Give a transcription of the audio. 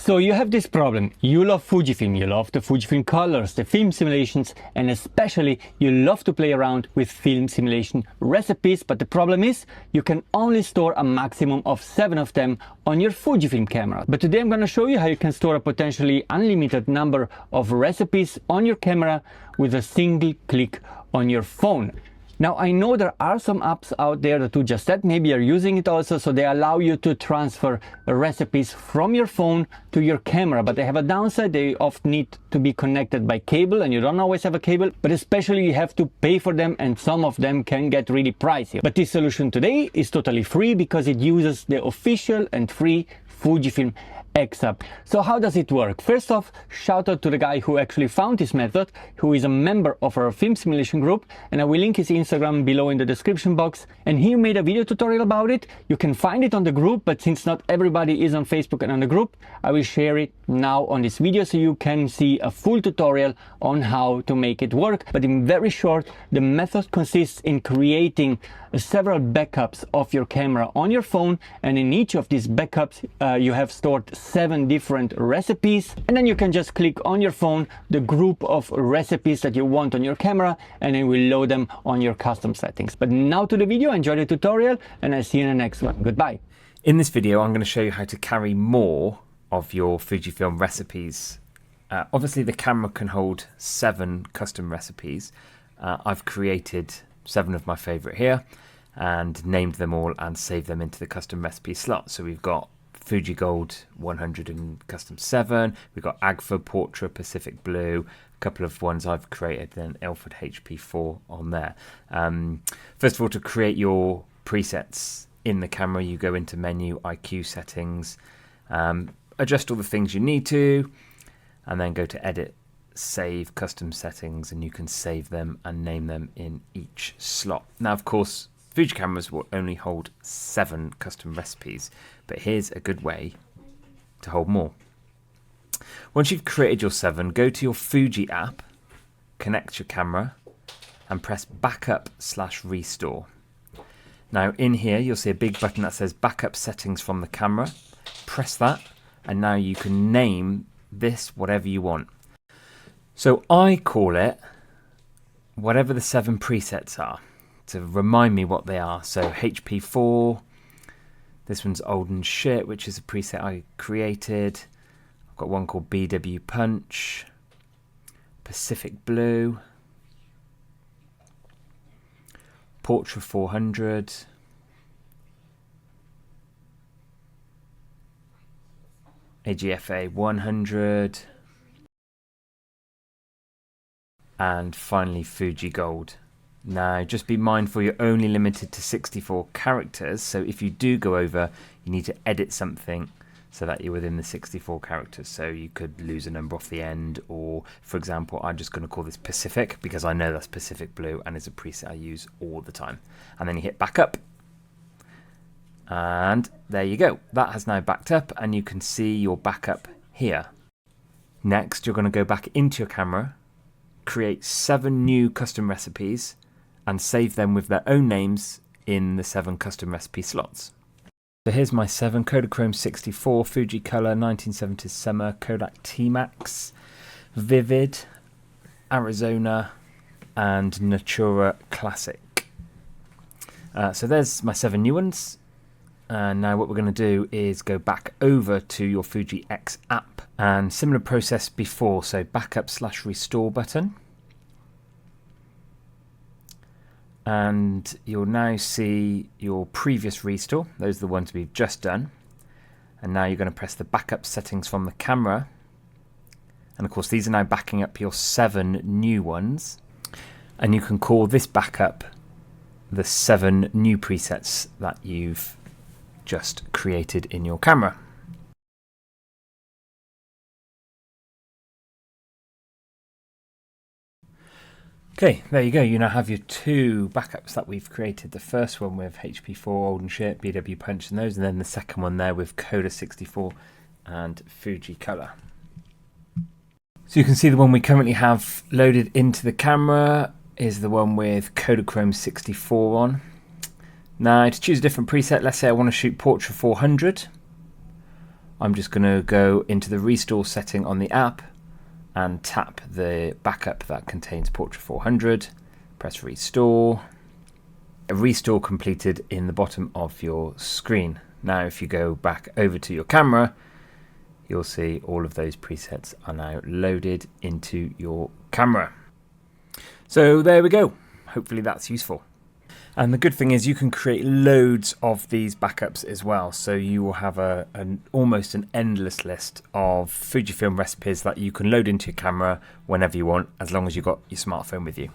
So you have this problem. You love Fujifilm, you love the Fujifilm colors, the film simulations, and especially you love to play around with film simulation recipes, but the problem is you can only store a maximum of 7 of them on your Fujifilm camera. But today I'm going to show you how you can store a potentially unlimited number of recipes on your camera with a single click on your phone. Now, I know there are some apps out there that do just that. Maybe you're using it also, so they allow you to transfer recipes from your phone to your camera, but they have a downside. They often need to be connected by cable, and you don't always have a cable, but especially you have to pay for them, and some of them can get really pricey. But this solution today is totally free because it uses the official and free Fujifilm X app. So how does it work? First off, shout out to the guy who actually found this method, who is a member of our film simulation group, and I will link his Instagram below in the description box. And he made a video tutorial about it. You can find it on the group, but since not everybody is on Facebook and on the group, I will share it now on this video so you can see a full tutorial on how to make it work. But in very short, the method consists in creating several backups of your camera on your phone, and in each of these backups you have stored 7 different recipes, and then you can just click on your phone the group of recipes that you want on your camera, and it will load them on your custom settings. But now to the video. Enjoy the tutorial, and I'll see you in the next one. Goodbye. In this video I'm going to show you how to carry more of your Fujifilm recipes. Obviously the camera can hold 7 custom recipes. I've created 7 of my favorite here and named them all and saved them into the custom recipe slot. So we've got Fuji Gold 100 and custom 7, we've got Agfa Portrait Pacific Blue, a couple of ones I've created, then Ilford HP4 on there. First of all, to create your presets in the camera, you go into menu, IQ settings, adjust all the things you need to, and then go to edit, save custom settings, and you can save them and name them in each slot. Now, of course, Fuji cameras will only hold 7 custom recipes, but here's a good way to hold more. Once you've created your 7, go to your Fuji app, connect your camera, and press backup/restore. Now in here you'll see a big button that says backup settings from the camera. Press that, and now you can name this whatever you want. So I call it whatever the 7 presets are, to remind me what they are. So HP4, this one's Old and Shit, which is a preset I created. I've got one called BW Punch, Pacific Blue, Portrait 400, AGFA 100, and finally Fuji Gold. Now just be mindful you're only limited to 64 characters, so if you do go over you need to edit something so that you're within the 64 characters. So you could lose a number off the end, or for example I'm just going to call this Pacific because I know that's Pacific Blue and it's a preset I use all the time. And then you hit backup, and there you go, that has now backed up and you can see your backup here. Next you're going to go back into your camera, create 7 new custom recipes and save them with their own names in the 7 custom recipe slots. So here's my 7: Kodachrome 64, Fuji Color, 1970s Summer, Kodak T-Max, Vivid, Arizona, and Natura Classic. So there's my 7 new ones. And now what we're going to do is go back over to your Fuji X app, and similar process before, so backup/restore button. And you'll now see your previous restore. Those are the ones we've just done. And now you're going to press the backup settings from the camera. And of course these are now backing up your 7 new ones. And you can call this backup the 7 new presets that you've just created in your camera. Okay, there you go. You now have your 2 backups that we've created. The first one with HP4, Old and Shit, BW Punch and those, and then the second one there with Koda 64 and Fuji Color. So you can see the one we currently have loaded into the camera is the one with Kodachrome 64 on. Now to choose a different preset, let's say I want to shoot Portrait 400. I'm just going to go into the restore setting on the app and tap the backup that contains Portrait 400. Press restore. A restore completed in the bottom of your screen. Now if you go back over to your camera, you'll see all of those presets are now loaded into your camera. So there we go. Hopefully that's useful. And the good thing is you can create loads of these backups as well. So you will have almost an endless list of Fujifilm recipes that you can load into your camera whenever you want, as long as you've got your smartphone with you.